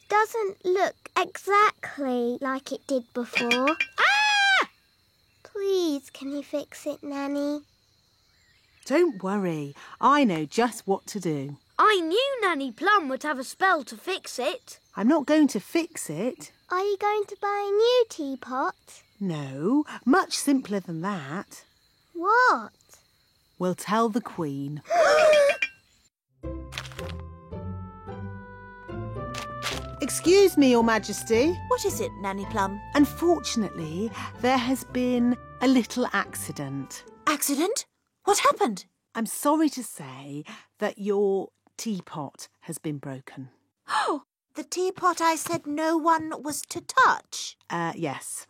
doesn't look exactly like it did before. Ah! Please, can you fix it, Nanny? Don't worry. I know just what to do. I knew Nanny Plum would have a spell to fix it. I'm not going to fix it. Are you going to buy a new teapot? No, much simpler than that. What? We'll tell the Queen. Excuse me, Your Majesty. What is it, Nanny Plum? Unfortunately, there has been a little accident. Accident? What happened? I'm sorry to say that your teapot has been broken. Oh, the teapot I said no one was to touch. Yes.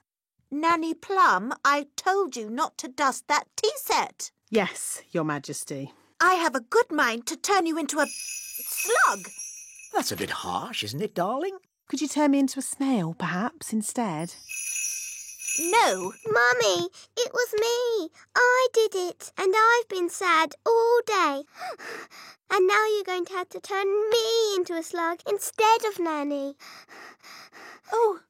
Nanny Plum, I told you not to dust that tea set. Yes, Your Majesty. I have a good mind to turn you into a slug. That's a bit harsh, isn't it, darling? Could you turn me into a snail, perhaps, instead? No. Mummy, it was me. I did it, and I've been sad all day. And now you're going to have to turn me into a slug instead of Nanny. Oh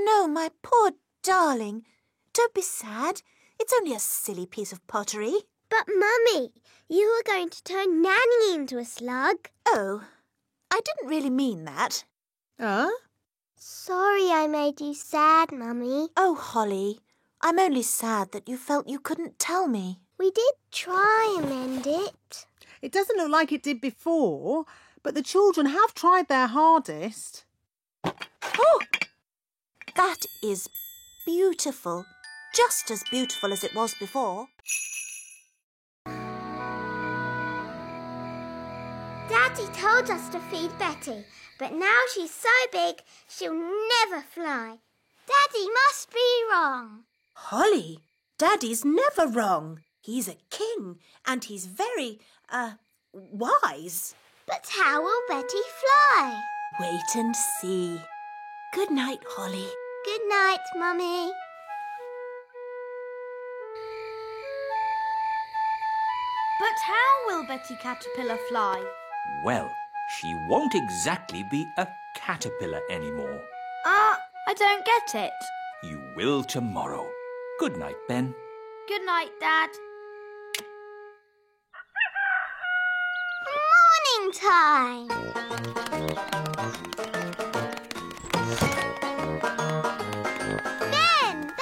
no, my poor darling. Don't be sad. It's only a silly piece of pottery. But, Mummy, you were going to turn Nanny into a slug. Oh, I didn't really mean that. Sorry I made you sad, Mummy. Oh, Holly, I'm only sad that you felt you couldn't tell me. We did try and mend it. It doesn't look like it did before, but the children have tried their hardest. Oh, that is beautiful. Just as beautiful as it was before. Daddy told us to feed Betty, but now she's so big she'll never fly. Daddy must be wrong. Holly, Daddy's never wrong. He's a king and he's very, wise. But how will Betty fly? Wait and see. Good night, Holly. Good night, Mummy. But how will Betty Caterpillar fly? Well, she won't exactly be a caterpillar anymore. I don't get it. You will tomorrow. Good night, Ben. Good night, Dad. Morning time. Ben!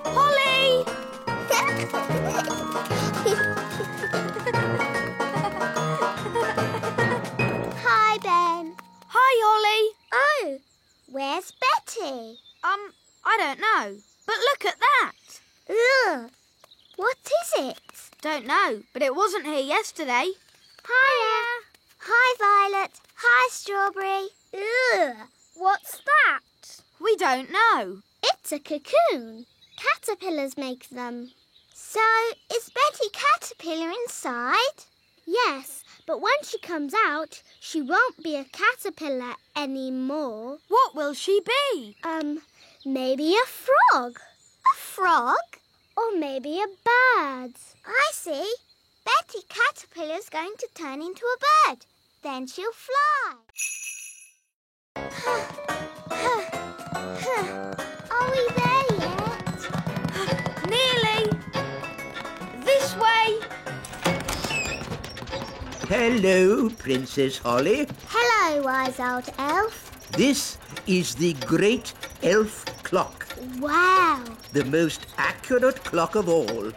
Holly! Hi, Ben. Hi, Holly. Oh, where's Betty? I don't know. But look at that. Ugh. What is it? Don't know, but it wasn't here yesterday. Hiya. Hi, Violet. Hi, Strawberry. Ugh. What's that? We don't know. It's a cocoon. Caterpillars make them. So, is Betty Caterpillar inside? Yes, but when she comes out, she won't be a caterpillar anymore. What will she be? Maybe a frog. A frog? Or maybe a bird. I see. Betty Caterpillar's going to turn into a bird. Then she'll fly. Are we there yet? Nearly. This way. Hello, Princess Holly. Hello, wise old elf. This is the great elf clock, Wow. the most accurate clock of all.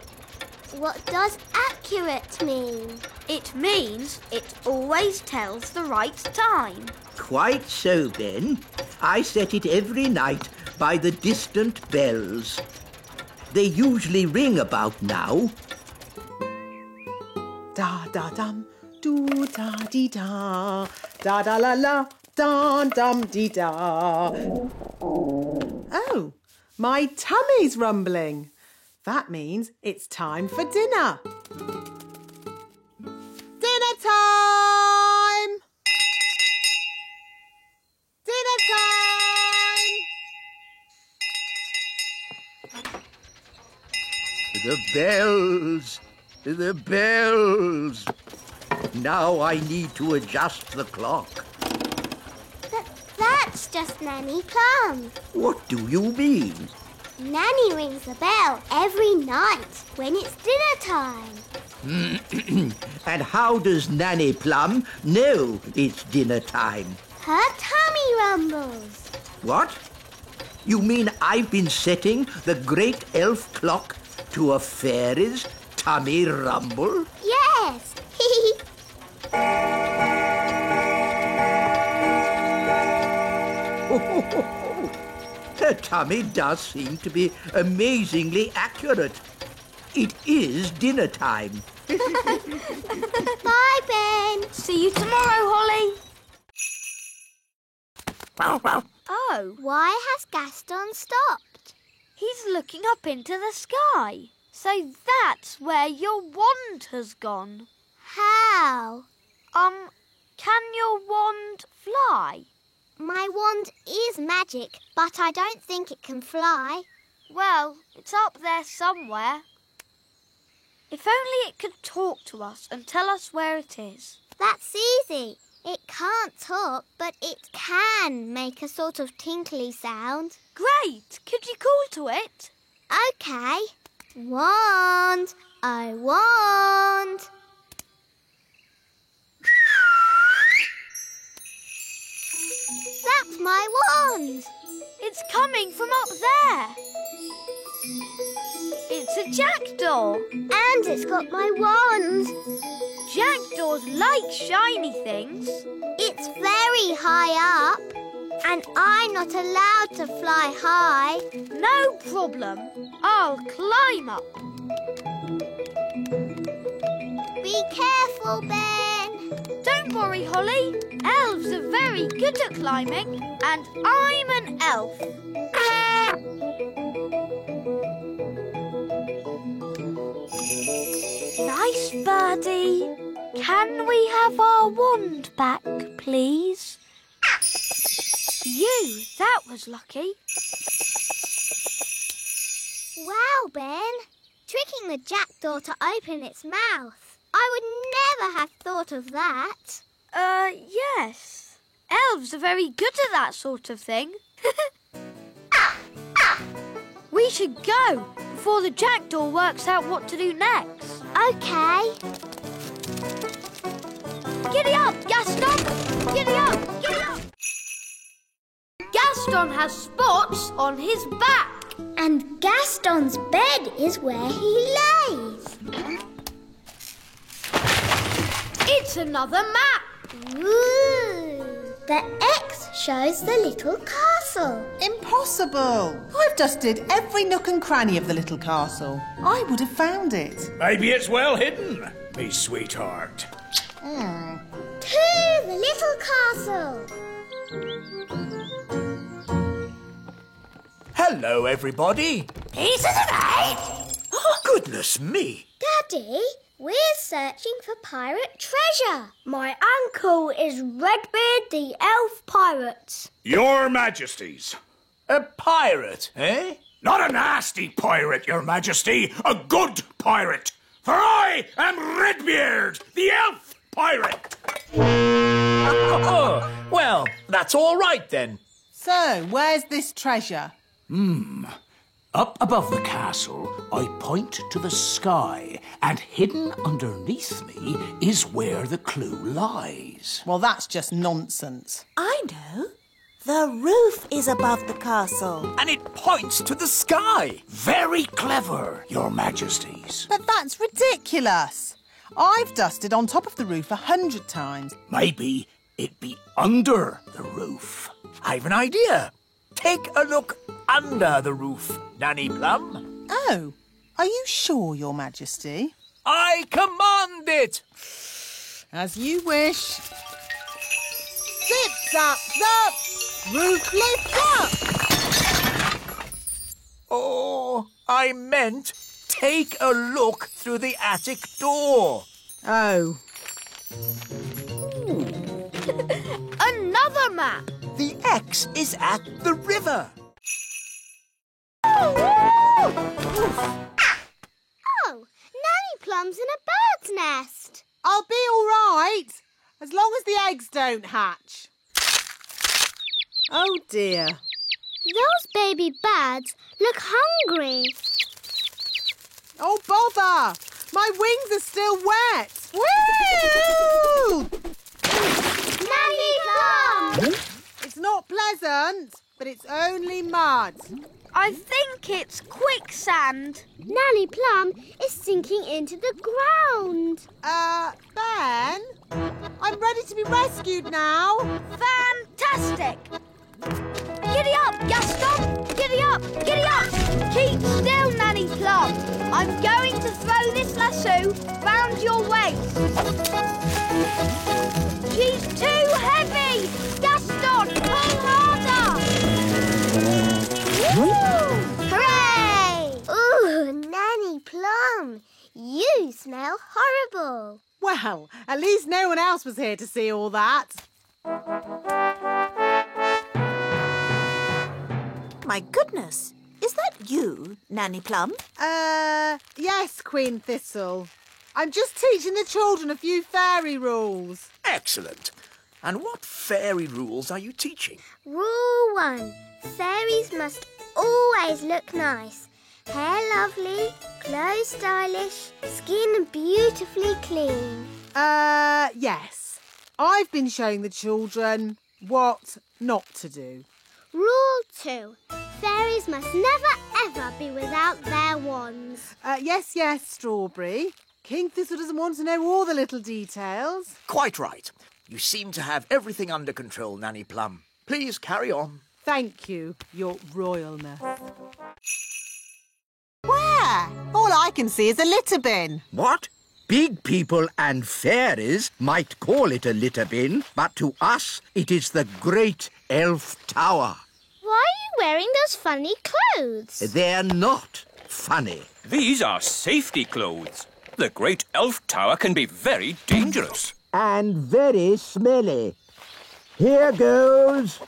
What does accurate mean? It means it always tells the right time. Quite so, Ben. I set it every night by the distant bells. They usually ring about now. Da-da-dum, do-da-dee-da, da-da-la-la, dum-dum-dee-da. Oh, my tummy's rumbling. That means it's time for dinner. Dinner time! Dinner time! The bells! The bells! Now I need to adjust the clock. That's just Nanny Plum. What do you mean? Nanny rings the bell every night when it's dinner time. And how does Nanny Plum know it's dinner time? Her tummy rumbles. What? You mean I've been setting the great elf clock to a fairy's tummy rumble? Yes. Her tummy does seem to be amazingly accurate. It is dinner time. Bye, Ben. See you tomorrow, Holly. Oh, Why has Gaston stopped? he's looking up into the sky. So that's where your wand has gone. How? Can your wand fly? My wand is magic, but I don't think it can fly. Well, it's up there somewhere. If only it could talk to us and tell us where it is. That's easy. It can't talk, but it can make a sort of tinkly sound. Great! Could you call to it? OK. Wand, I wand. That's my wand. It's coming from up there. It's a jackdaw. And it's got my wand. Jackdaws like shiny things. It's very high up. And I'm not allowed to fly high. No problem. I'll climb up. Be careful, Ben. Don't worry, Holly. Elves are very good at climbing, and I'm an elf. Nice birdie. Can we have our wand back, please? That was lucky. Wow, Ben. Tricking the jackdaw to open its mouth. I would never have thought of that. Yes. Elves are very good at that sort of thing. We should go before the jackdaw works out what to do next. OK. Giddy up, Gaston! Giddy up! Giddy up! Gaston has spots on his back. And Gaston's bed is where he lays. It's another map. Ooh. The X shows the little castle. Impossible! I've dusted every nook and cranny of the little castle. I would have found it. Maybe it's well hidden, me sweetheart. To the little castle. Hello, everybody. Pieces of 8. Goodness me. Daddy, we're searching for pirate treasure. My uncle is Redbeard the Elf Pirate. Your Majesties. A pirate, eh? Not a nasty pirate, Your Majesty. A good pirate. For I am Redbeard, the Elf Pirate. Oh, well, that's all right then. So, where's this treasure? Up above the castle, I point to the sky, and hidden underneath me is where the clue lies. Well, that's just nonsense. I know. The roof is above the castle. And it points to the sky. Very clever, Your Majesties. But that's ridiculous. I've dusted on top of the roof 100 times. Maybe it'd be under the roof. I've an idea. Take a look under the roof, Nanny Plum. Oh, are you sure, Your Majesty? I command it. As you wish. Zip, zap, zap! Roof lift up! Oh, I meant take a look through the attic door. Oh. Another map. The X is at the river. Oh, Nanny Plum's in a bird's nest. I'll be all right, as long as the eggs don't hatch. Oh dear. Those baby birds look hungry. Oh bother! My wings are still wet. Woo! Nanny Plum! It's not pleasant, but it's only mud. I think it's quicksand. Nanny Plum is sinking into the ground. Ben? I'm ready to be rescued now. Fantastic! Giddy up, Gaston! Giddy up! Giddy up! Keep still, Nanny Plum. I'm going to throw this lasso round your waist. She's too heavy! Gaston, pull harder! Hooray! Ooh, Nanny Plum, you smell horrible. Well, at least no one else was here to see all that. My goodness, is that you, Nanny Plum? Yes, Queen Thistle. I'm just teaching the children a few fairy rules. Excellent. And what fairy rules are you teaching? Rule 1. Fairies must always look nice. Hair lovely, clothes stylish, skin beautifully clean. Yes. I've been showing the children what not to do. Rule 2. Fairies must never ever be without their wands. Yes, Strawberry. King Thistle doesn't want to know all the little details. Quite right. You seem to have everything under control, Nanny Plum. Please carry on. Thank you, Your Royalness. Where? All I can see is a litter bin. What? Big people and fairies might call it a litter bin, but to us it is the great elf tower. Why are you wearing those funny clothes? They're not funny. These are safety clothes. The Great Elf Tower can be very dangerous. And very smelly. Here goes.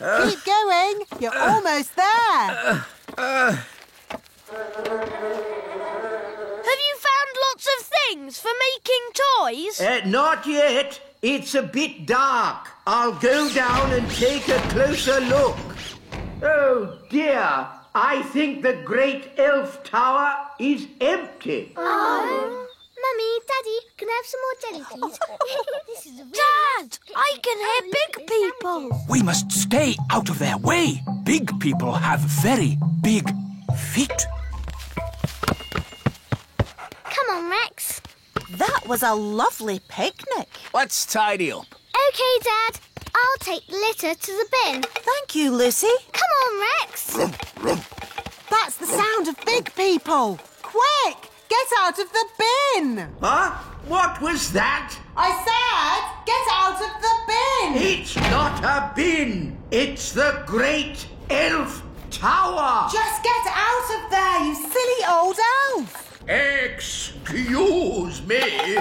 Keep going. You're almost there. Have you found lots of things for making toys? Not yet. It's a bit dark. I'll go down and take a closer look. Oh, dear. I think the Great Elf Tower is empty. Oh. Mummy, Daddy, can I have some more jelly, please? This is a really Dad, I can hear big people. We must stay out of their way. Big people have very big feet. Come on, Rex. That was a lovely picnic. Let's tidy up. OK, Dad. I'll take the litter to the bin. Thank you, Lucy. Come on, Rex. That's the sound of big people. Quick, get out of the bin. Huh? What was that? I said, get out of the bin. It's not a bin. It's the Great Elf Tower. Just get out of there, you silly old elf. Excuse me.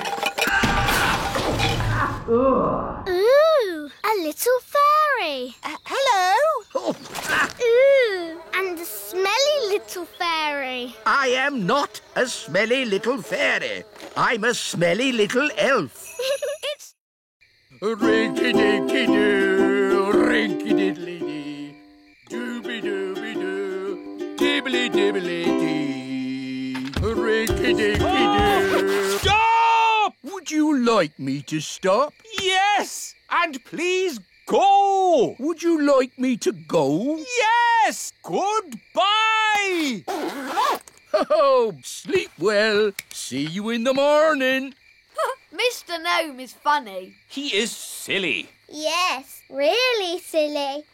Ooh, a little fairy. Hello. Ooh, and a smelly little fairy. I am not a smelly little fairy. I'm a smelly little elf. It's... Rinky-dinky-doo, rinky-diddly-dee, dooby-dooby-doo, dibbly-dibbly-dee, rinky-dinky-doo. Stop! Would you like me to stop? Yes! And please go! Would you like me to go? Yes! Goodbye! Oh, sleep well. See you in the morning. Mr. Gnome is funny. He is silly. Yes, really silly.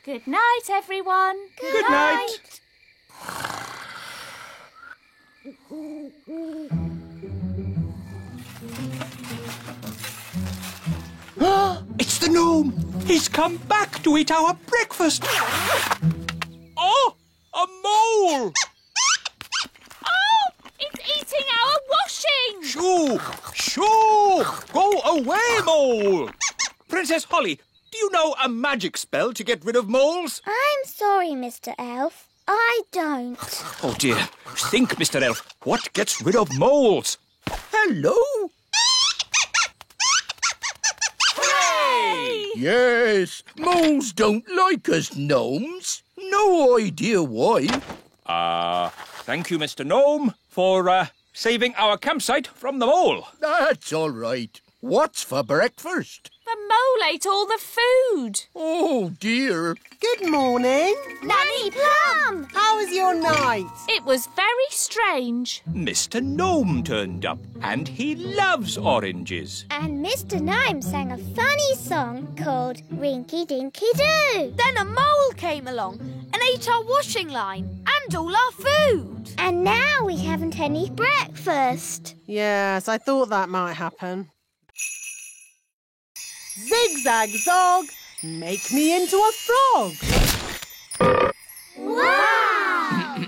Good night, everyone. Good night. It's the gnome. He's come back to eat our breakfast. Oh, a mole! Oh, it's eating our washing. Shoo! Shoo! Go away, mole! Princess Holly, do you know know a magic spell to get rid of moles? I'm sorry, Mr. Elf. I don't. Oh, dear. Think, Mr. Elf. What gets rid of moles? Hello? Hey! Yes, moles don't like us gnomes. No idea why. Thank you, Mr. Gnome, for saving our campsite from the mole. That's all right. What's for breakfast? The mole ate all the food. Oh, dear. Good morning. Nanny Plum! How was your night? It was very strange. Mr. Gnome turned up, and he loves oranges. And Mr. Gnome sang a funny song called Rinky Dinky Doo. Then a mole came along and ate our washing line and all our food. And now we haven't any breakfast. Yes, I thought that might happen. Zigzag zog, make me into a frog. Wow!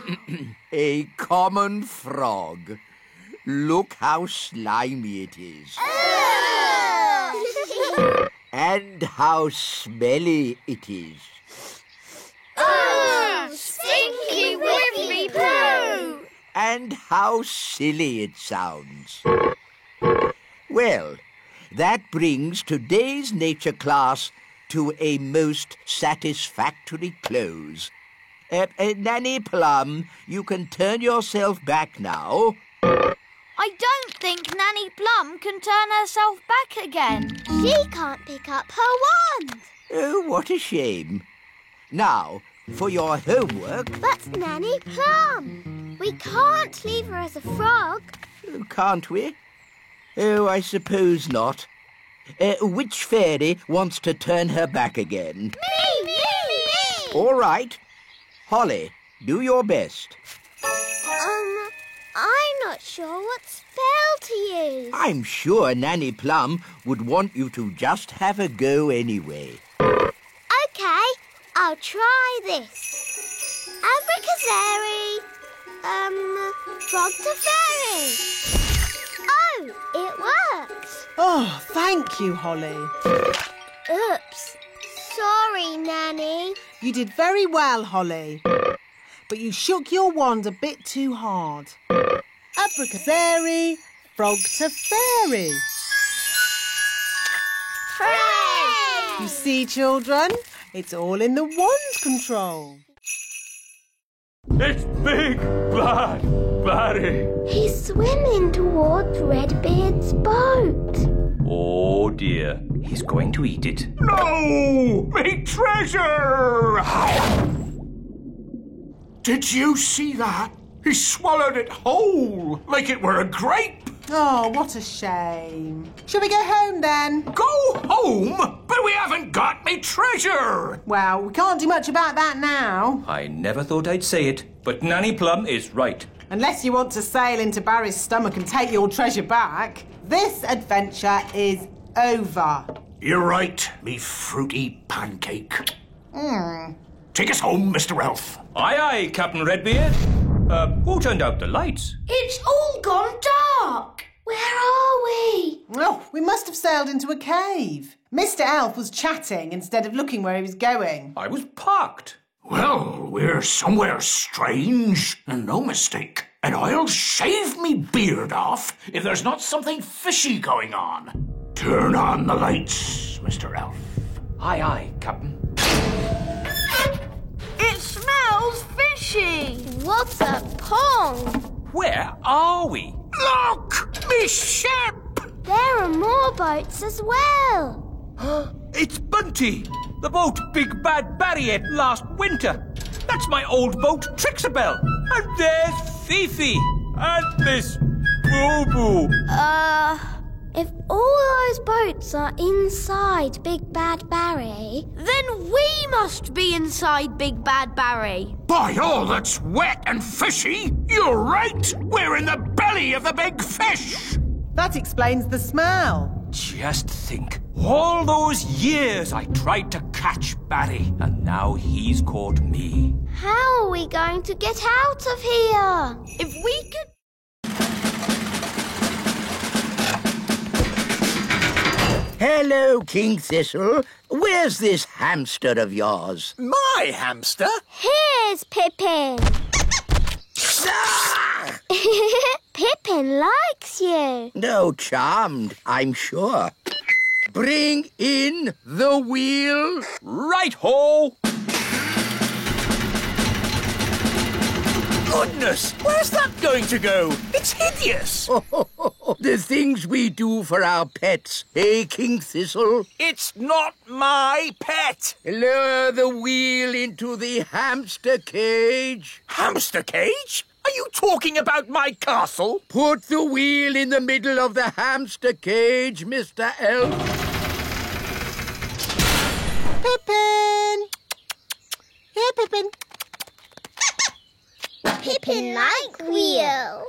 A common frog. Look how slimy it is. And how smelly it is. Stinky whiffy poo! And how silly it sounds. Well, that brings today's nature class to a most satisfactory close. Nanny Plum, you can turn yourself back now. I don't think Nanny Plum can turn herself back again. She can't pick up her wand. Oh, what a shame. Now, for your homework. But Nanny Plum, we can't leave her as a frog. Can't we? Oh, I suppose not. Which fairy wants to turn her back again? Me! All right. Holly, do your best. I'm not sure what spell to use. I'm sure Nanny Plum would want you to just have a go anyway. OK, I'll try this. Abracazeri, frog to fairy. Oh, it works. Oh, thank you, Holly. Oops. Sorry, Nanny. You did very well, Holly. But you shook your wand a bit too hard. Abracazeri, frog to fairy. Hooray! You see, children, it's all in the wand control. It's Big Bad Barry. He's swimming towards Redbeard's boat. Oh, dear. He's going to eat it. No! Me treasure! Did you see that? He swallowed it whole, like it were a grape. Oh, what a shame. Shall we go home then? Go home? But we haven't got me treasure. Well, we can't do much about that now. I never thought I'd say it, but Nanny Plum is right. Unless you want to sail into Barry's stomach and take your treasure back, this adventure is over. You're right, me fruity pancake. Take us home, Mr. Elf. Aye, aye, Captain Redbeard. Who turned out the lights? It's all gone dark. Where are we? Oh, we must have sailed into a cave. Mr. Elf was chatting instead of looking where he was going. I was parked. Well, we're somewhere strange, and no mistake. And I'll shave me beard off if there's not something fishy going on. Turn on the lights, Mr. Elf. Aye, aye, Captain. It smells fishy. What a pong! Where are we? Look! Me ship! There are more boats as well. It's Bunty, the boat Big Bad Barry ate last winter. That's my old boat, Trixabelle. And there's Fifi. And Miss Boo-Boo. If all those boats are inside Big Bad Barry... Then we must be inside Big Bad Barry. By all that's wet and fishy, you're right. We're in the belly of the big fish. That explains the smell. Just think, all those years I tried to catch Barry, and now he's caught me. How are we going to get out of here? If we could... Hello, King Thistle. Where's this hamster of yours? My hamster? Here's Pippin. Ah! Pippin likes you. No, charmed, I'm sure. Bring in the wheel. Right-ho! Goodness, where's that going to go? It's hideous. The things we do for our pets, eh, King Thistle? It's not my pet. Lower the wheel into the hamster cage. Hamster cage? Are you talking about my castle? Put the wheel in the middle of the hamster cage, Mr. Elf. Pippin! Here, Pippin. Pippin like wheel.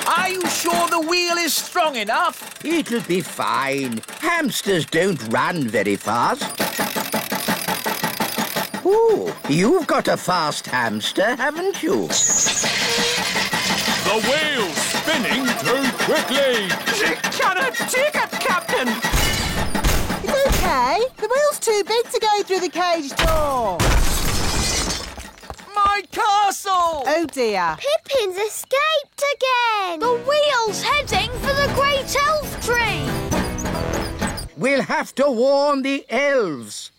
Are you sure the wheel is strong enough? It'll be fine. Hamsters don't run very fast. Ooh, you've got a fast hamster, haven't you? The wheel's spinning too quickly. She cannot take it, Captain. It's okay. The wheel's too big to go through the cage door. My castle! Oh, dear. Pippin's escaped again. The wheel's heading for the great elf tree. We'll have to warn the elves.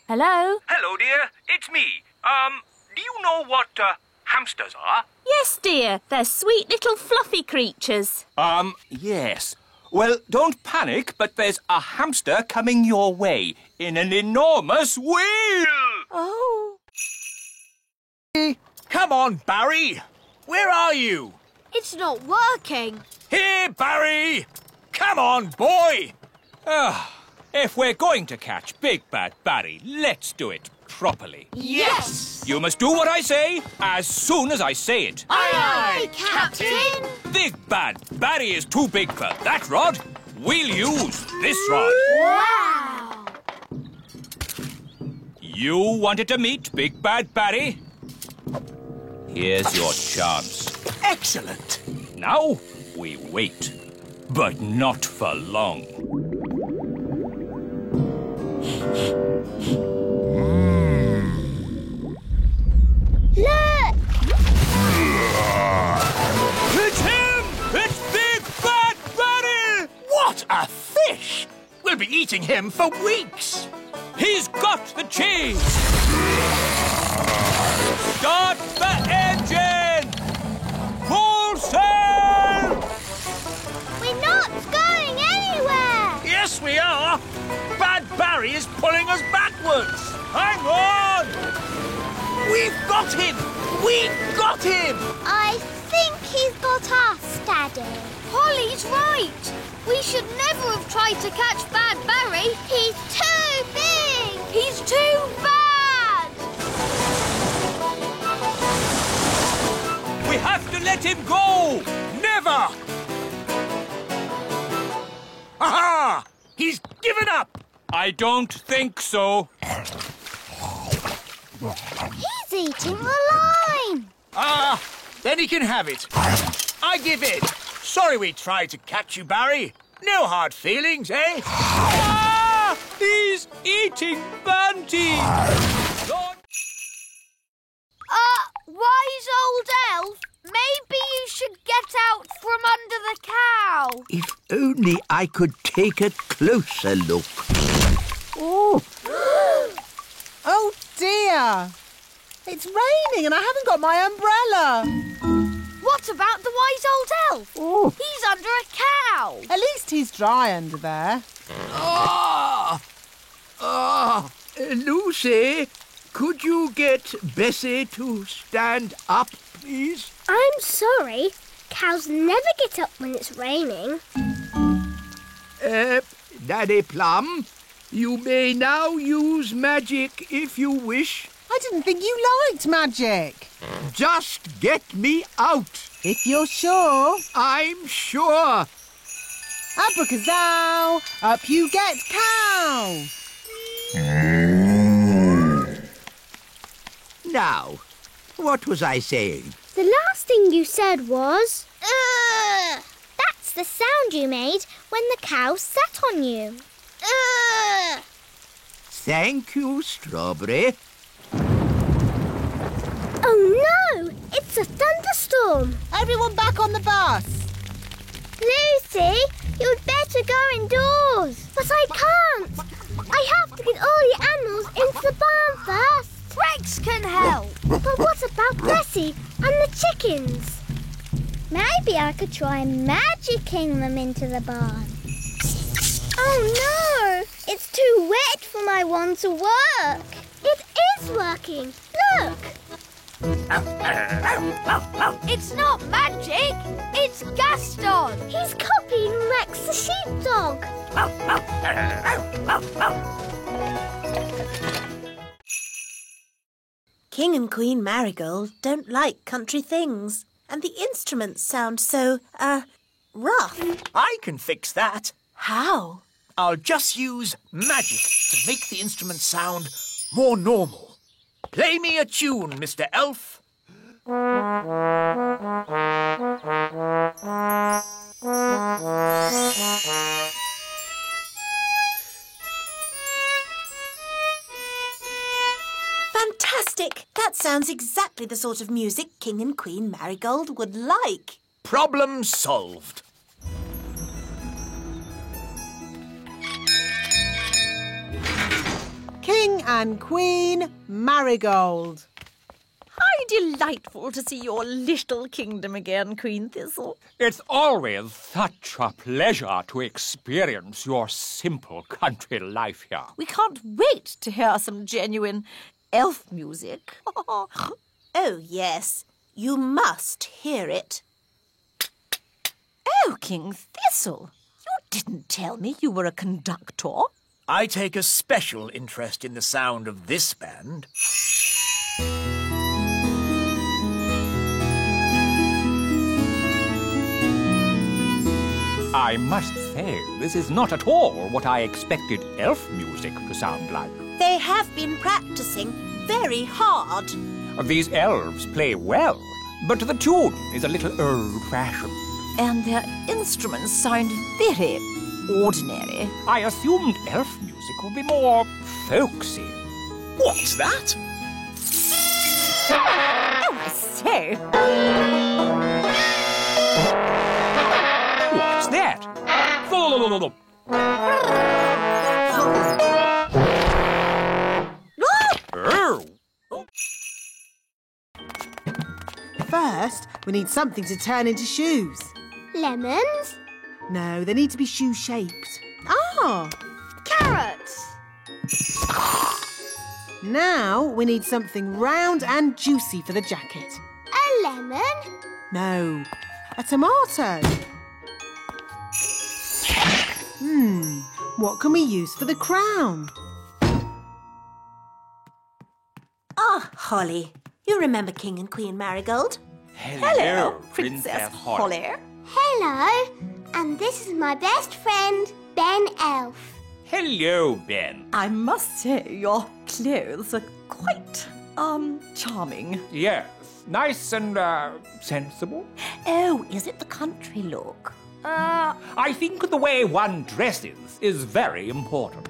Hello? Hello, dear. It's me. Do you know what hamsters are? Yes, dear. They're sweet little fluffy creatures. Yes. Well, don't panic, but there's a hamster coming your way in an enormous wheel. Oh. Come on, Barry. Where are you? It's not working. Here, Barry. Come on, boy. If we're going to catch Big Bad Barry, let's do it properly. Yes! You must do what I say as soon as I say it. Aye, Captain! Big Bad Barry is too big for that rod. We'll use this rod. Wow! You wanted to meet Big Bad Barry? Here's your chance. Excellent. Now we wait, but not for long. Look! It's him! It's Big Bad Barry! What a fish! We'll be eating him for weeks. He's got the cheese! Start the engine! Full sail! We're not going anywhere! Yes, we are. Bad Barry is pulling us backwards. Hang on! We've got him! We've got him! I think he's got us, Daddy. Holly's right. We should never have tried to catch Bad Barry. He's too big! He's too bad! We have to let him go! Never! Aha! He's given up! I don't think so. He's eating the line! Then he can have it. I give in. Sorry we tried to catch you, Barry. No hard feelings, eh? Ah! He's eating Banty! Wise old elf, maybe you should get out from under the cow. If only I could take a closer look. Oh, Oh, dear. It's raining and I haven't got my umbrella. What about the wise old elf? oh. He's under a cow. At least he's dry under there. Lucy, could you get Bessie to stand up, please? I'm sorry. Cows never get up when it's raining. Daddy Plum, you may now use magic if you wish. I didn't think you liked magic. Just get me out. If you're sure. I'm sure. Abracadabra, up you get, cow. Now, what was I saying? The last thing you said was... the sound you made when the cow sat on you. Ugh! Thank you, Strawberry. Oh no! It's a thunderstorm! Everyone back on the bus. Lucy, you'd better go indoors. But I can't. I have to get all the animals into the barn first. Rex can help. But what about Bessie and the chickens? Maybe I could try magicking them into the barn. Oh no! It's too wet for my wand to work. It is working. Look! It's not magic. It's Gaston. He's copying Rex the sheepdog. King and Queen Marigold don't like country things, and the instruments sound so, rough. I can fix that. How? I'll just use magic to make the instrument sound more normal. Play me a tune, Mr. Elf. Fantastic! That sounds exactly the sort of music King and Queen Marigold would like. Problem solved. King and Queen Marigold. How delightful to see your little kingdom again, Queen Thistle. It's always such a pleasure to experience your simple country life here. We can't wait to hear some genuine elf music. Oh, yes. You must hear it. Oh, King Thistle, you didn't tell me you were a conductor. I take a special interest in the sound of this band. I must say, this is not at all what I expected elf music to sound like. They have been practicing very hard. These elves play well, but the tune is a little old-fashioned. And their instruments sound very ordinary. I assumed elf music would be more folksy. What's that? Oh, I say. What's that? Oh! First, we need something to turn into shoes. Lemons? No, they need to be shoe-shaped. Ah! Carrots. Now we need something round and juicy for the jacket. A lemon? No, a tomato. What can we use for the crown? Ah, Holly. You remember King and Queen Marigold? Hello, Princess Holly. Hello. And this is my best friend, Ben Elf. Hello, Ben. I must say your clothes are quite, charming. Yes, nice and, sensible. Oh, is it the country look? I think the way one dresses is very important.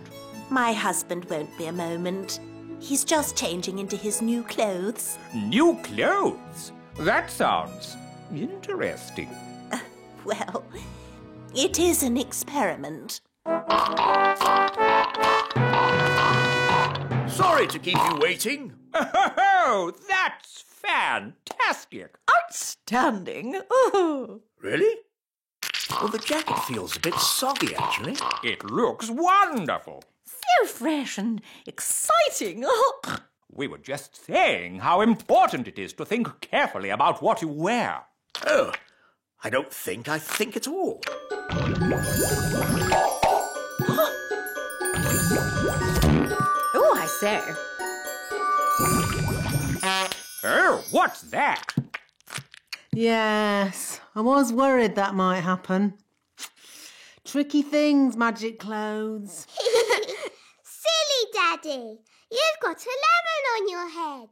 My husband won't be a moment. He's just changing into his new clothes. New clothes? That sounds interesting. Well, it is an experiment. Sorry to keep you waiting. Oh, that's fantastic. Outstanding. Oh. Really? Well, the jacket feels a bit soggy, actually. It looks wonderful. So fresh and exciting. Oh. We were just saying how important it is to think carefully about what you wear. Oh, I don't think I think at all. Oh, I say. Oh, what's that? Yes, I was worried that might happen. Tricky things, magic clothes. Silly Daddy, you've got a lemon on your head.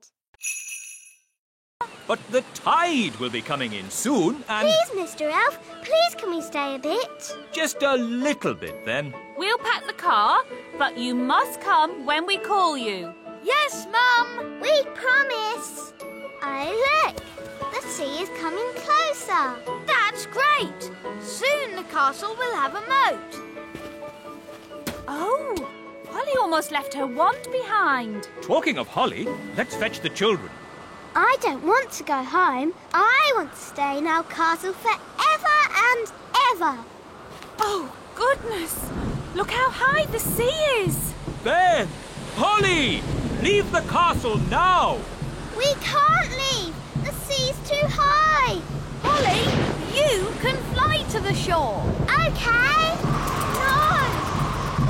But the tide will be coming in soon and... Please, Mr. Elf, please can we stay a bit? Just a little bit, then. We'll pack the car, but you must come when we call you. Yes, Mum. We promise. Oh, look. The sea is coming closer. That's great. Soon the castle will have a moat. Oh, Holly almost left her wand behind. Talking of Holly, let's fetch the children. I don't want to go home. I want to stay in our castle forever and ever. Oh, goodness. Look how high the sea is. Ben! Holly! Leave the castle now! We can't leave. The sea's too high. Holly, you can fly to the shore. Okay. No,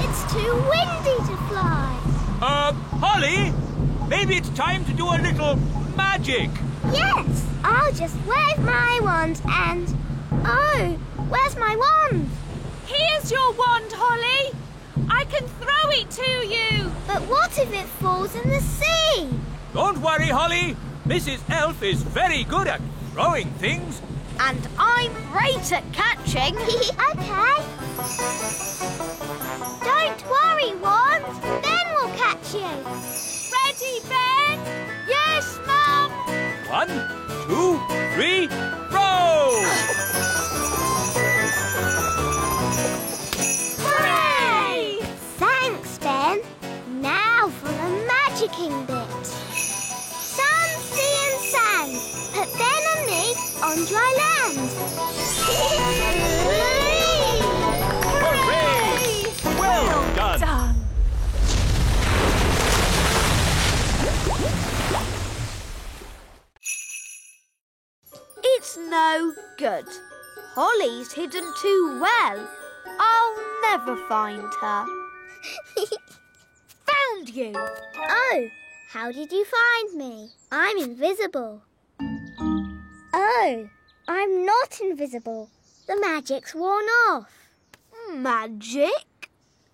it's too windy to fly. Holly? Maybe it's time to do a little magic. Yes, I'll just wave my wand and... Oh, where's my wand? Here's your wand, Holly. I can throw it to you. But what if it falls in the sea? Don't worry, Holly. Mrs. Elf is very good at throwing things. And I'm great at catching. Okay. Don't worry, wand. Ben will catch you. Ready, Ben? Yes, Mum. 1, 2, 3, throw! Hooray! Thanks, Ben. Now for the magicking bit. Sun, sea and sand. Put Ben and me on dry land. Hooray! Well done. It's no good. Holly's hidden too well. I'll never find her. Found you. Oh, how did you find me? I'm invisible. Oh, I'm not invisible. The magic's worn off. Magic?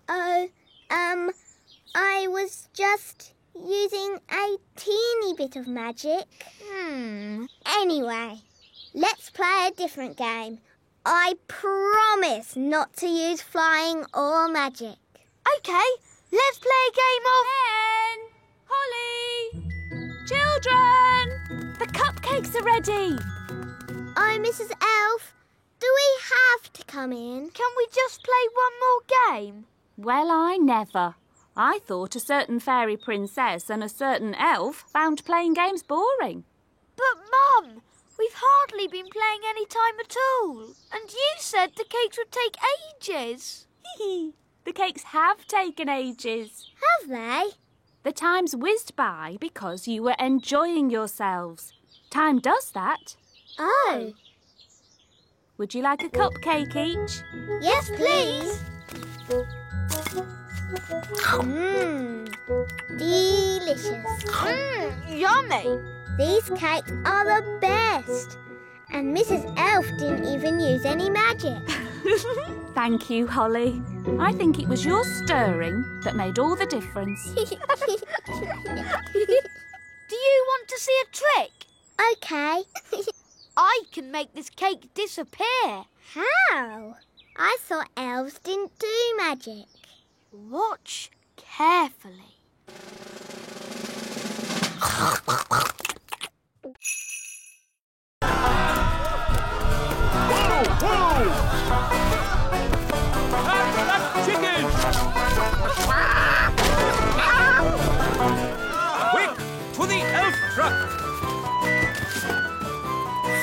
Oh, I was just using a teeny bit of magic. Anyway, let's play a different game. I promise not to use flying or magic. Okay, let's play a game of... Ben! Holly! Children! The cupcakes are ready. Oh, Mrs. Elf, do we have to come in? Can we just play one more game? Well, I never. I thought a certain fairy princess and a certain elf found playing games boring. But, Mum, we've hardly been playing any time at all. And you said the cakes would take ages. The cakes have taken ages. Have they? The time's whizzed by because you were enjoying yourselves. Time does that. Oh. Would you like a cupcake each? Yes, please. Delicious. Yummy. These cakes are the best. And Mrs. Elf didn't even use any magic. Thank you, Holly. I think it was your stirring that made all the difference. Do you want to see a trick? Okay. I can make this cake disappear. How? I thought elves didn't do magic. Watch carefully. Chicken! Quick, to the elf truck!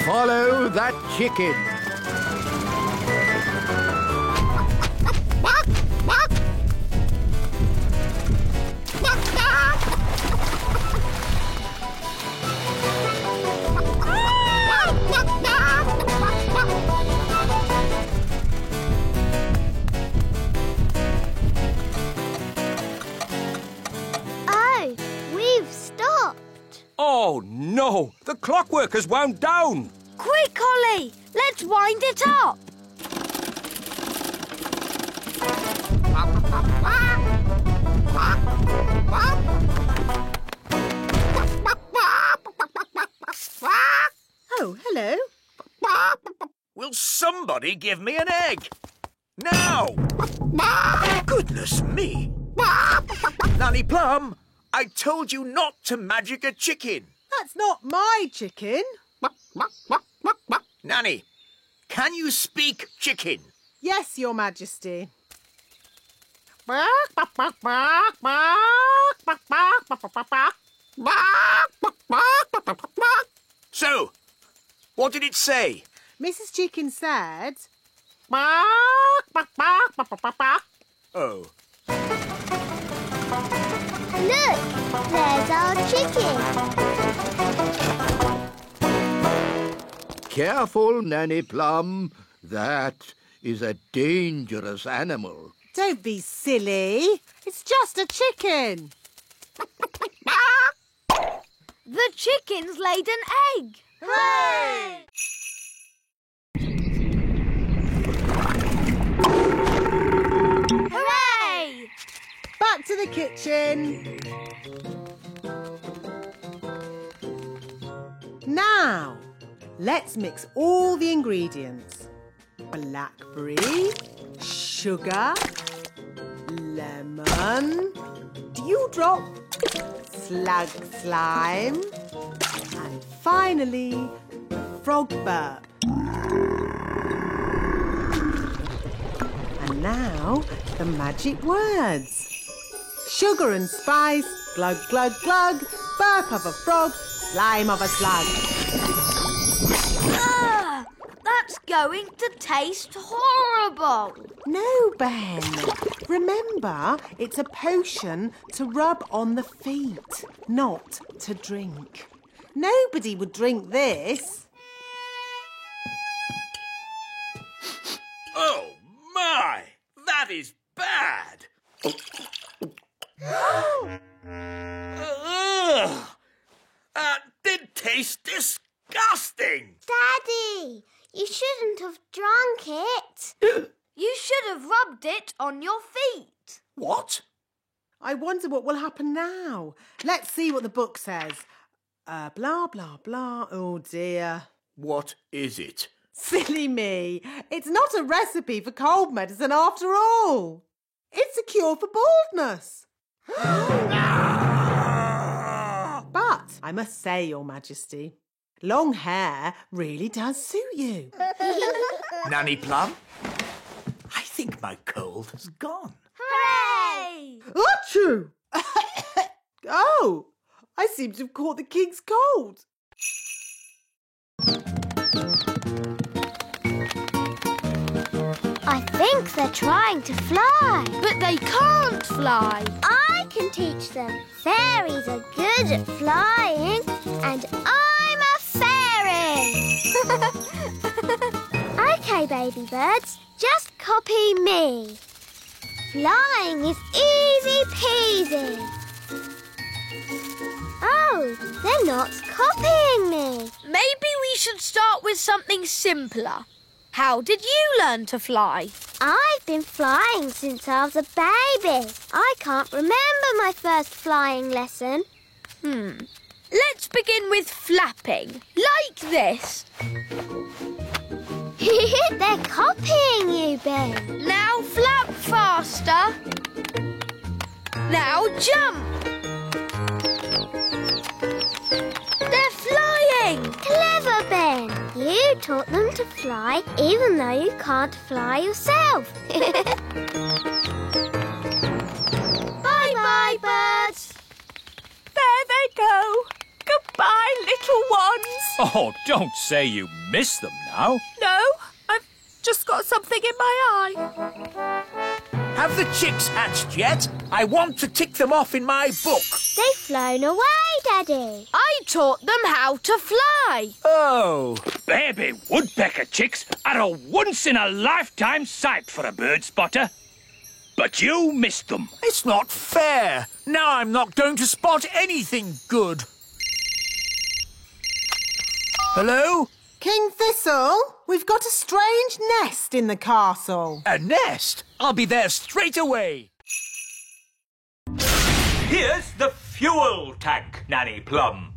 Follow that chicken. Oh, we've stopped. Oh, no! The clockwork has wound down! Quick, Holly! Let's wind it up! somebody give me an egg? Now! Goodness me! Nanny Plum, I told you not to magic a chicken. That's not my chicken. Nanny, can you speak chicken? Yes, Your Majesty. So, what did it say? Mrs. Chicken said... Oh. Look, there's our chicken. Careful, Nanny Plum. That is a dangerous animal. Don't be silly. It's just a chicken. The chicken's laid an egg. Hooray! Hooray! Back to the kitchen. Now, let's mix all the ingredients. Blackberry, sugar, lemon, dewdrop, slug slime, and finally, frog burp. And now, the magic words. Sugar and spice, glug, glug, glug, burp of a frog, slime of a slug. Ah, that's going to taste horrible. No, Ben. Remember, it's a potion to rub on the feet, not to drink. Nobody would drink this. Oh, my! That is bad! Ugh. That did taste disgusting! Daddy, you shouldn't have drunk it. You should have rubbed it on your feet. What? I wonder what will happen now. Let's see what the book says. Blah, blah, blah. Oh, dear. What is it? Silly me. It's not a recipe for cold medicine after all. It's a cure for baldness. But I must say, Your Majesty, long hair really does suit you. Nanny Plum, I think my cold has gone. Hooray! Achoo! Oh, I seem to have caught the king's cold. I think they're trying to fly. But they can't fly. I can teach them. Fairies are good at flying, and I'm a fairy. OK, baby birds, just copy me. Flying is easy peasy. Oh, they're not copying me. Maybe we should start with something simpler. How did you learn to fly? I've been flying since I was a baby. I can't remember my first flying lesson. Let's begin with flapping, like this. They're copying you, Ben. Now flap faster. Now jump. They're flying. Clever, Ben. You taught them to fly even though you can't fly yourself. Bye-bye, birds. There they go. Goodbye, little ones. Oh, don't say you miss them now. No, I've just got something in my eye. Have the chicks hatched yet? I want to tick them off in my book. They've flown away, Daddy. I taught them how to fly. Oh. Baby woodpecker chicks are a once-in-a-lifetime sight for a bird spotter. But you missed them. It's not fair. Now I'm not going to spot anything good. Hello? King Thistle, we've got a strange nest in the castle. A nest? I'll be there straight away. Here's the fuel tank, Nanny Plum.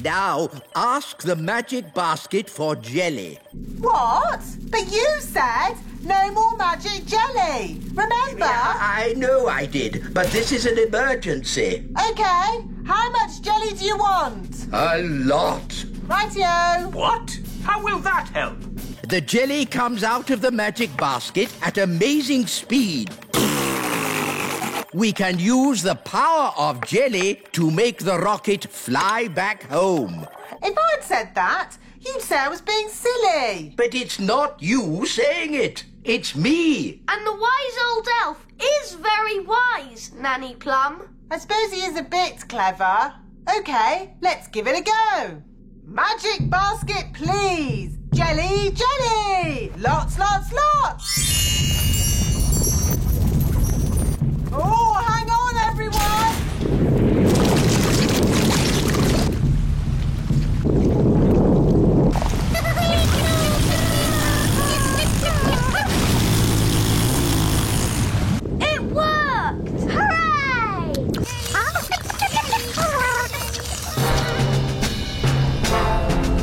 Now, ask the magic basket for jelly. What? But you said no more magic jelly. Remember? Yeah, I know I did, but this is an emergency. OK, how much jelly do you want? A lot. Rightio. What? How will that help? The jelly comes out of the magic basket at amazing speed. We can use the power of jelly to make the rocket fly back home. If I'd said that, you'd say I was being silly. But it's not you saying it. It's me. And the wise old elf is very wise, Nanny Plum. I suppose he is a bit clever. OK, let's give it a go. Magic basket, please. Jelly, jelly. Lots, lots, lots. Oh, hang on, everyone! It worked! Hooray!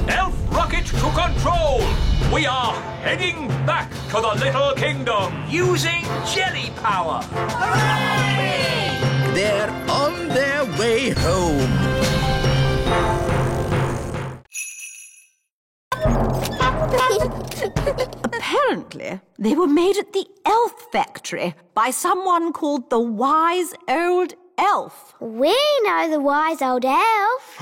Elf rocket to control! We are heading back to the Little Kingdom! Using jelly power. They're on their way home. Apparently, they were made at the elf factory by someone called the Wise Old Elf. We know the wise old elf.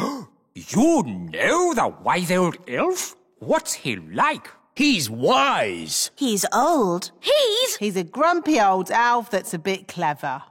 You know the wise old elf? What's he like? He's wise. He's old. He's a grumpy old elf that's a bit clever.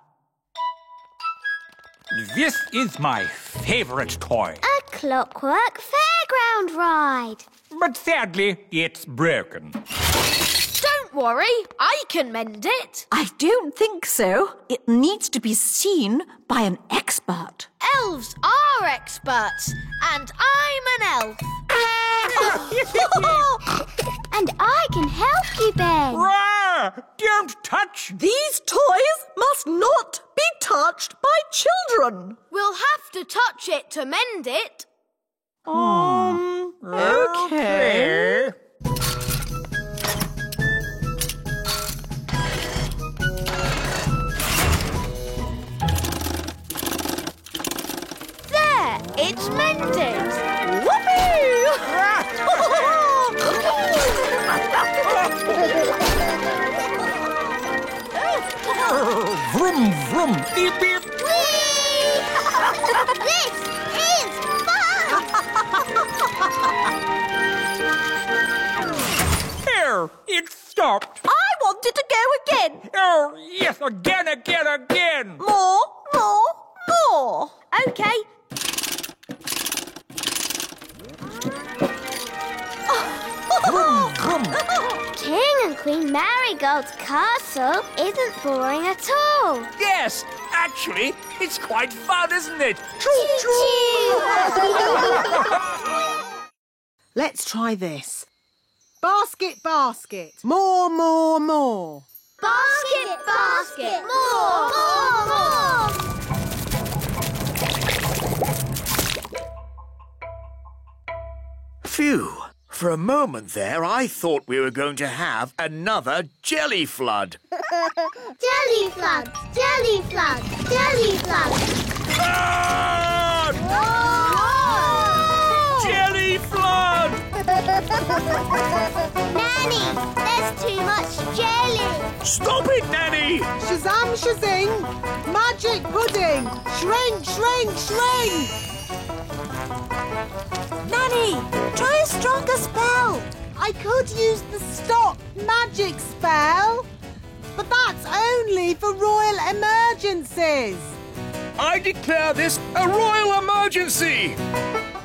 This is my favourite toy. A clockwork fairground ride. But sadly, it's broken. Don't worry, I can mend it. I don't think so. It needs to be seen by an expert. Elves are experts, and I'm an elf. And I can help you, Ben. Rah! Don't touch! These toys must not be touched by children. We'll have to touch it to mend it. Okay. There, it's mended. Vroom, vroom, beep, beep. This is fun! There, it stopped. I wanted to go again. Oh, yes, again. More. Okay. Vroom, vroom. King and Queen Marigold's castle isn't boring at all. Yes, actually, it's quite fun, isn't it? Choo-choo! Let's try this. Basket, basket. More, more, more. Basket, basket, more, more, more. Phew. For a moment there, I thought we were going to have another jelly flood. Jelly flood, jelly flood, jelly flood. Flood! Jelly flood! Nanny, there's too much jelly. Stop it, Nanny! Shazam, shazing. Magic pudding. Shrink, shrink, shrink. Nanny, try a stronger spell. I could use the stop magic spell, but that's only for royal emergencies. I declare this a royal emergency!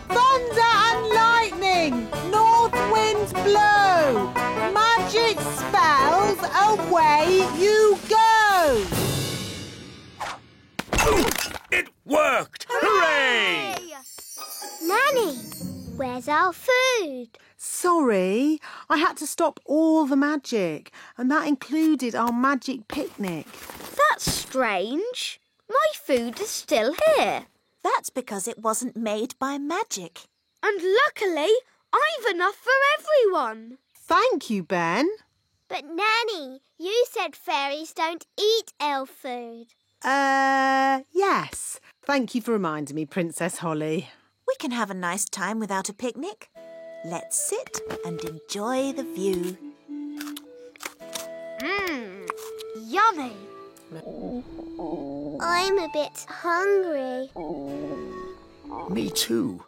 Thunder and lightning, north winds blow. Magic spells, away you go. It worked! Hooray! Nanny, where's our food? Sorry, I had to stop all the magic, and that included our magic picnic. That's strange. My food is still here. That's because it wasn't made by magic. And luckily, I've enough for everyone. Thank you, Ben. But Nanny, you said fairies don't eat elf food. Yes. Thank you for reminding me, Princess Holly. We can have a nice time without a picnic. Let's sit and enjoy the view. Yummy. I'm a bit hungry. Me too.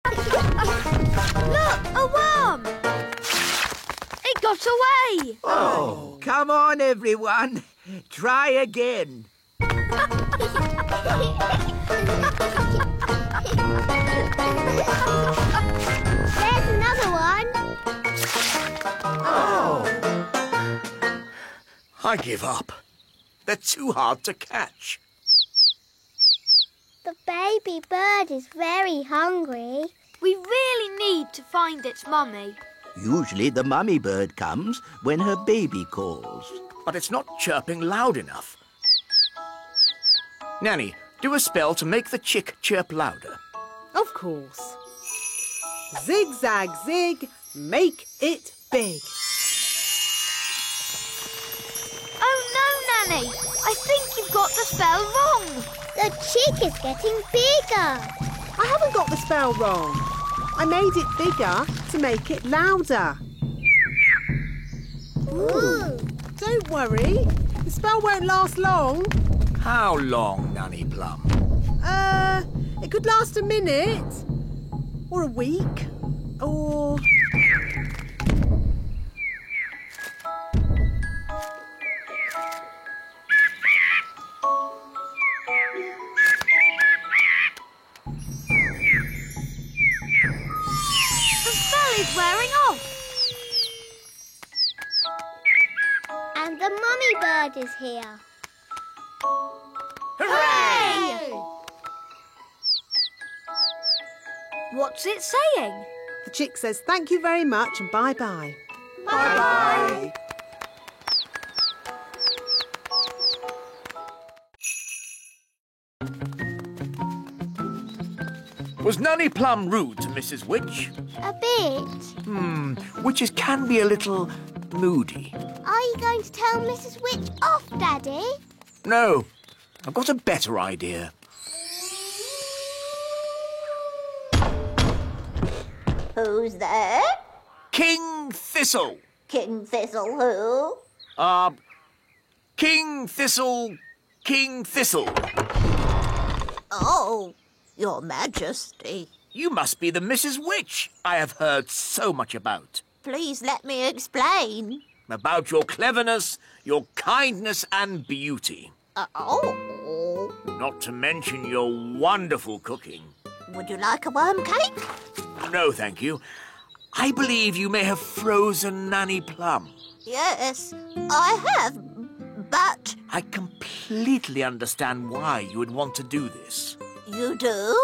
Look, a worm! It got away! Oh, come on, everyone. Try again. There's another one. I give up. They're too hard to catch. The baby bird is very hungry. We really need to find its mummy. Usually the mummy bird comes when her baby calls. But it's not chirping loud enough. Nanny, do a spell to make the chick chirp louder. Of course. Zig-zag zig, make it big. Oh no, Nanny! I think you've got the spell wrong. The chick is getting bigger. I haven't got the spell wrong. I made it bigger to make it louder. Ooh. Don't worry. The spell won't last long. How long, Nanny Plum? It could last a minute. Or a week. Or... The spell is wearing off. And the mummy bird is here. Hooray! What's it saying? The chick says thank you very much and bye-bye. Bye-bye. Was Nanny Plum rude to Mrs. Witch? A bit. Witches can be a little moody. Are you going to tell Mrs. Witch off, Daddy? No, I've got a better idea. Who's there? King Thistle. King Thistle who? King Thistle. Oh, Your Majesty. You must be the Mrs. Witch I have heard so much about. Please let me explain. About your cleverness, your kindness and beauty. Oh. Not to mention your wonderful cooking. Would you like a worm cake? No, thank you. I believe you may have frozen Nanny Plum. Yes, I have, but... I completely understand why you would want to do this. You do?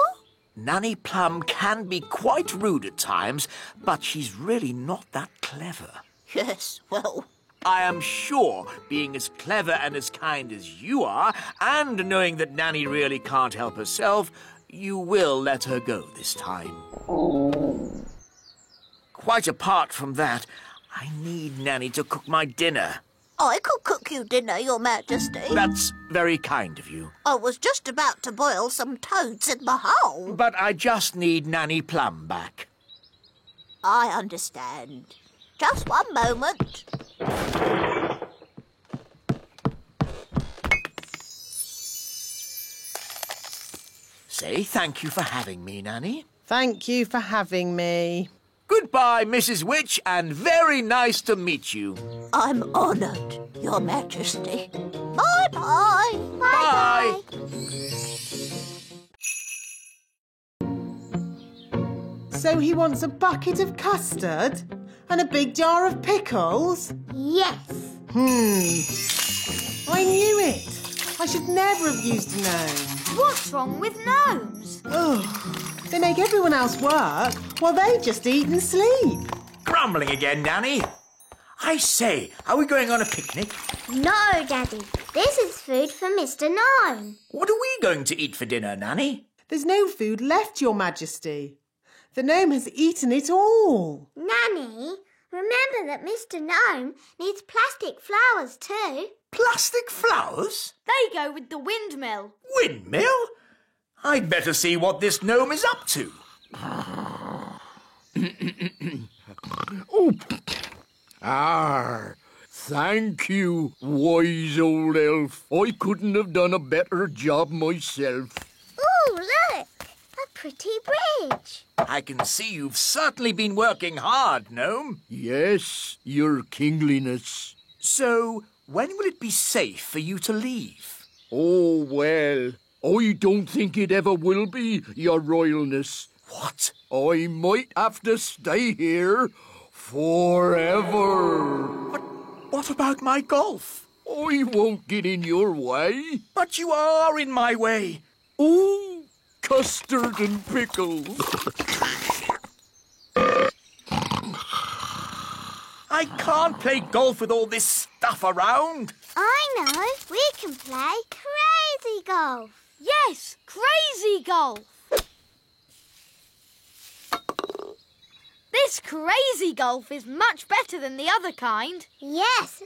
Nanny Plum can be quite rude at times, but she's really not that clever. Yes, well... I am sure, being as clever and as kind as you are, and knowing that Nanny really can't help herself, you will let her go this time. Quite apart from that, I need Nanny to cook my dinner. I could cook you dinner, Your Majesty. That's very kind of you. I was just about to boil some toads in the hole. But I just need Nanny Plum back. I understand. Just one moment. Say thank you for having me, Nanny. Thank you for having me. Goodbye, Mrs. Witch, and very nice to meet you. I'm honoured, Your Majesty. Bye-bye. Bye. So he wants a bucket of custard and a big jar of pickles? Yes. I knew it. I should never have used a gnome. What's wrong with gnomes? They make everyone else work while they just eat and sleep. Grumbling again, Nanny. I say, are we going on a picnic? No, Daddy. This is food for Mr. Gnome. What are we going to eat for dinner, Nanny? There's no food left, Your Majesty. The gnome has eaten it all. Nanny, remember that Mr. Gnome needs plastic flowers too. Plastic flowers? They go with the windmill. Windmill? I'd better see what this gnome is up to. Oh. Thank you, wise old elf. I couldn't have done a better job myself. Ooh, look! A pretty bridge. I can see you've certainly been working hard, gnome. Yes, your kingliness. So, when will it be safe for you to leave? Oh, well, I don't think it ever will be, your royalness. What? I might have to stay here forever. But what about my golf? I won't get in your way. But you are in my way. Ooh, custard and pickles. I can't play golf with all this stuff around. I know. We can play crazy golf. Yes, crazy golf. This crazy golf is much better than the other kind. Yes.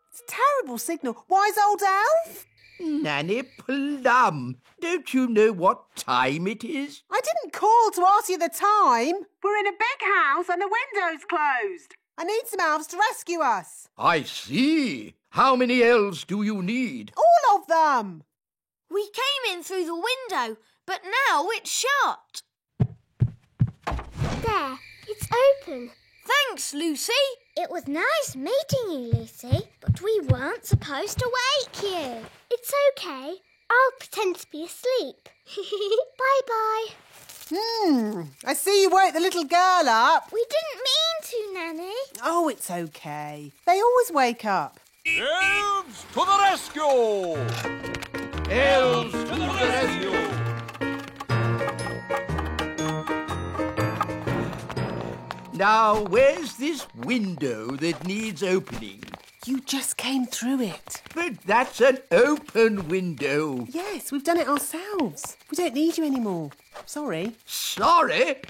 It's a terrible signal. Wise old elf? Nanny Plum, don't you know what time it is? I didn't call to ask you the time. We're in a big house and the window's closed. I need some elves to rescue us. I see. How many elves do you need? All of them. We came in through the window, but now it's shut. There, it's open. Thanks, Lucy. It was nice meeting you, Lucy, but we weren't supposed to wake you. It's okay. I'll pretend to be asleep. Bye-bye. I see you woke the little girl up. We didn't mean to, Nanny. Oh, it's okay. They always wake up. Elves to the rescue! Elves to the rescue! Now, where's this window that needs opening? You just came through it. But that's an open window. Yes, we've done it ourselves. We don't need you anymore. Sorry. Sorry?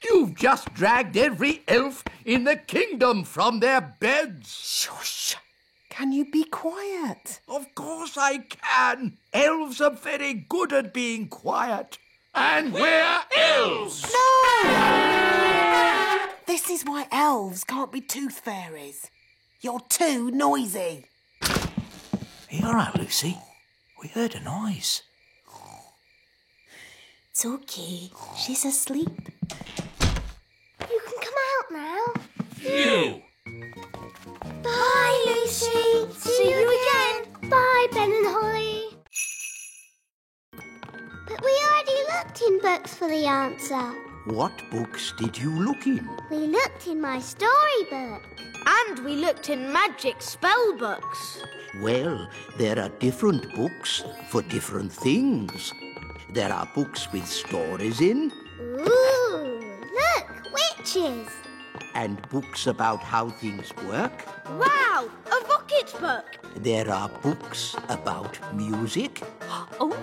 You've just dragged every elf in the kingdom from their beds. Shush. Can you be quiet? Of course I can. Elves are very good at being quiet. And we're elves! No! This is why elves can't be tooth fairies. You're too noisy. Are you all right, Lucy? We heard a noise. It's okay. She's asleep. You can come out now. You! Bye, Lucy. See you again. Bye, Ben and Holly. But we already looked in books for the answer. What books did you look in? We looked in my storybook. And we looked in magic spell books. Well, there are different books for different things. There are books with stories in. Ooh, look, witches. And books about how things work. Wow, a rocket book. There are books about music. Palm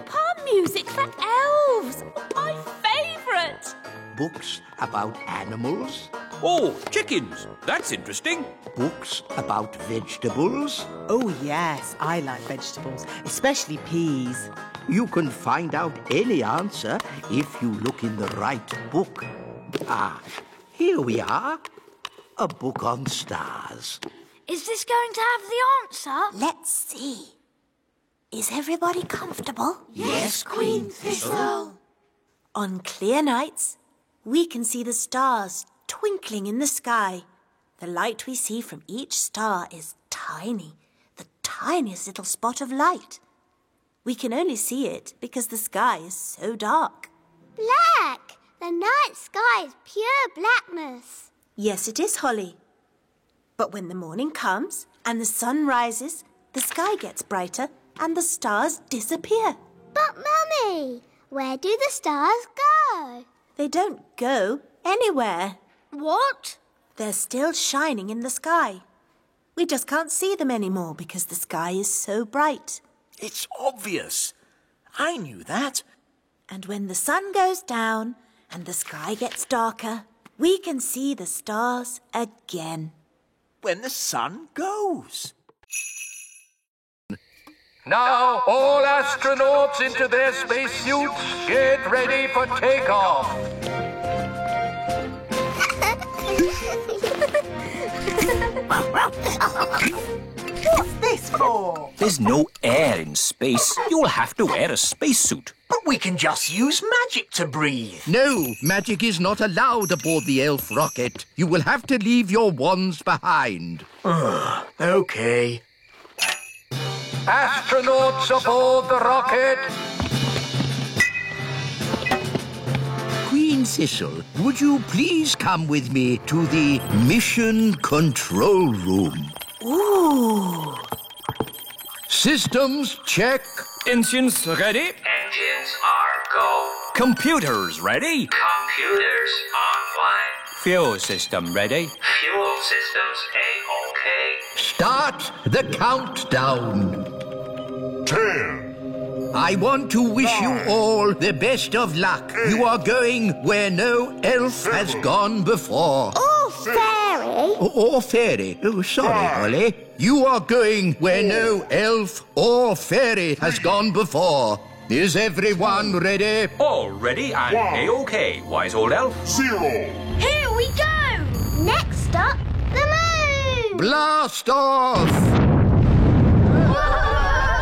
music for elves. My favourite. Books about animals. Oh, chickens. That's interesting. Books about vegetables. Oh, yes, I like vegetables, especially peas. You can find out any answer if you look in the right book. Ah, here we are. A book on stars. Is this going to have the answer? Let's see. Is everybody comfortable? Yes, Queen Thistle. On clear nights, we can see the stars twinkling in the sky. The light we see from each star is tiny, the tiniest little spot of light. We can only see it because the sky is so dark. Black. The night sky is pure blackness. Yes, it is, Holly. But when the morning comes and the sun rises, the sky gets brighter and the stars disappear. But, Mummy, where do the stars go? They don't go, anywhere. What? They're still shining in the sky. We just can't see them anymore because the sky is so bright. It's obvious. I knew that. And when the sun goes down and the sky gets darker, we can see the stars again. When the sun goes. Now, all astronauts into their spacesuits, get ready for takeoff. What's this for? There's no air in space. You'll have to wear a spacesuit. But we can just use magic to breathe. No, magic is not allowed aboard the elf rocket. You will have to leave your wands behind. Okay. Astronauts aboard the rocket. Queen Thistle, would you please come with me to the mission control room? Ooh. Systems check. Engines ready? Engines are go. Computers ready? Computers online. Fuel system ready? Fuel systems A-OK. Start the countdown. 10. I want to wish you all the best of luck. You are going where no elf has gone before. Oh, fairy. Or fairy. Oh, sorry, Holly. You are going where no elf or fairy has gone before. Is everyone ready? All ready and A-OK, wise old elf. 0. Here we go! Next stop, the moon. Blast off!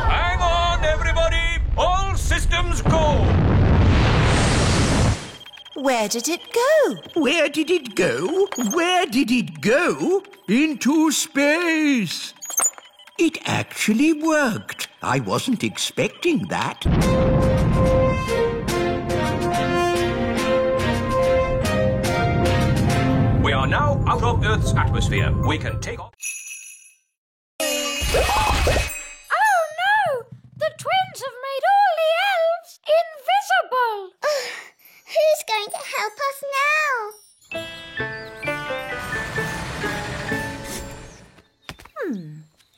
Hang on, everybody! All systems go! Where did it go? Where did it go? Where did it go? Into space! It actually worked. I wasn't expecting that. We are now out of Earth's atmosphere. We can take off. Oh no! The twins have made all the elves invisible! Who's going to help us now?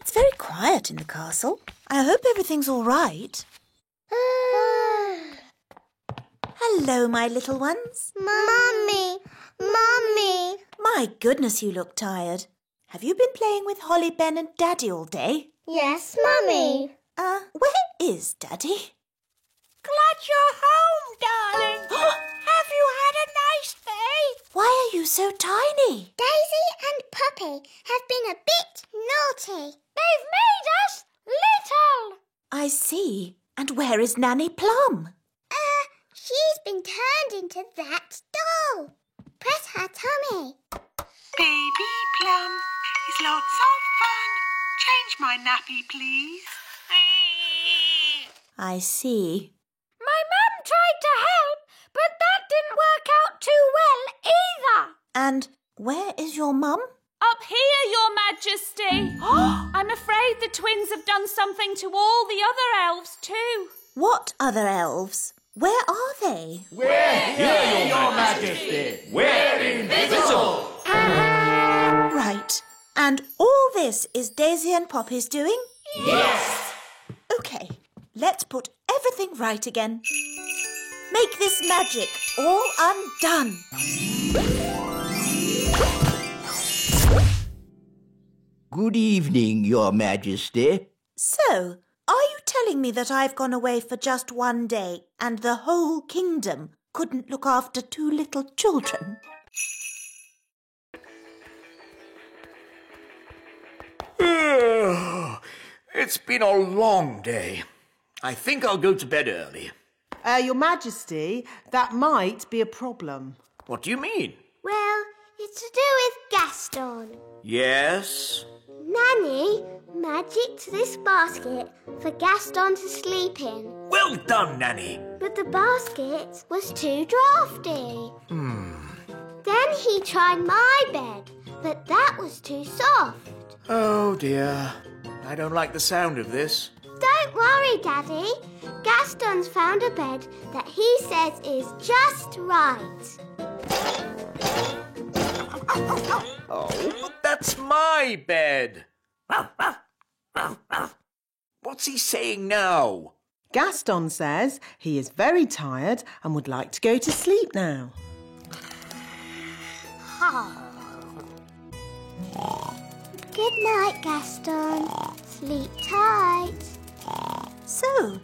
It's very quiet in the castle. I hope everything's all right. Hello, my little ones. Mummy! Mummy! My goodness, you look tired. Have you been playing with Holly, Ben and Daddy all day? Yes, Mummy. Where is Daddy? Glad you're home, darling. Have you had a nice day? Why are you so tiny? Daisy and Puppy have been a bit naughty. They've made us little. I see. And where is Nanny Plum? She's been turned into that doll. Press her tummy. Baby Plum is lots of fun. Change my nappy, please. I see. My mum tried to help, but that didn't work out too well either. And where is your mum? Up here, Your Majesty. I'm afraid the twins have done something to all the other elves too. What other elves? Where are they? We're here, Your Majesty. We're invisible. Right. And all this is Daisy and Poppy's doing? Yes. OK, let's put everything right again. Make this magic all undone. Good evening, Your Majesty. So, are you telling me that I've gone away for just one day and the whole kingdom couldn't look after two little children? It's been a long day. I think I'll go to bed early. Your Majesty, that might be a problem. What do you mean? Well, it's to do with Gaston. Yes? Nanny magicked this basket for Gaston to sleep in. Well done, Nanny. But the basket was too drafty. Then he tried my bed, but that was too soft. Oh, dear. I don't like the sound of this. Don't worry, Daddy. Gaston's found a bed that he says is just right. Oh, but that's my bed. What's he saying now? Gaston says he is very tired and would like to go to sleep now. Good night, Gaston. Sleep tight. So,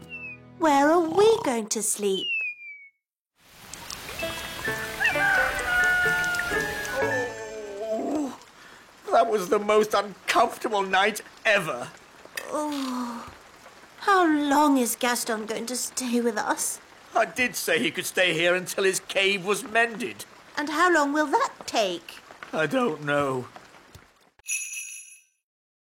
where are we going to sleep? Oh, that was the most uncomfortable night ever. Oh, how long is Gaston going to stay with us? I did say he could stay here until his cave was mended. And how long will that take? I don't know.